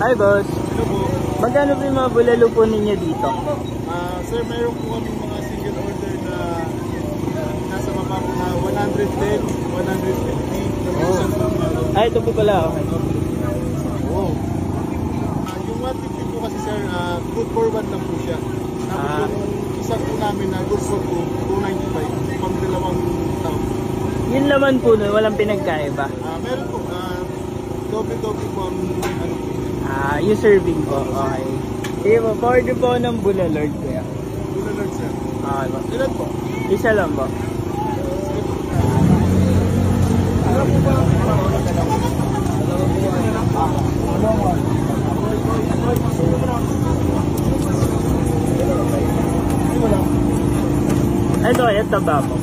Hi, boss. Hello po. Magkano po yung mga bulalo po ninyo dito? Sir, mayroon po kami mga single order na nasa baba po na 110, 150. Ay, ito po pala. Okay. Oh. Yung 150 po kasi sir, good for one lang po siya. Tapos yung isa po namin na good for two, 295. Pang dalawang tao. Yung laman po nun, walang pinagkaiba. Meron po, doble-doble po ang ano po. Yung serving po. Okay. Sige po, forward po ng bulalord ko yan. Bulalord sir. Okay po. Ilan po? Isa lang po. Ito, taba po.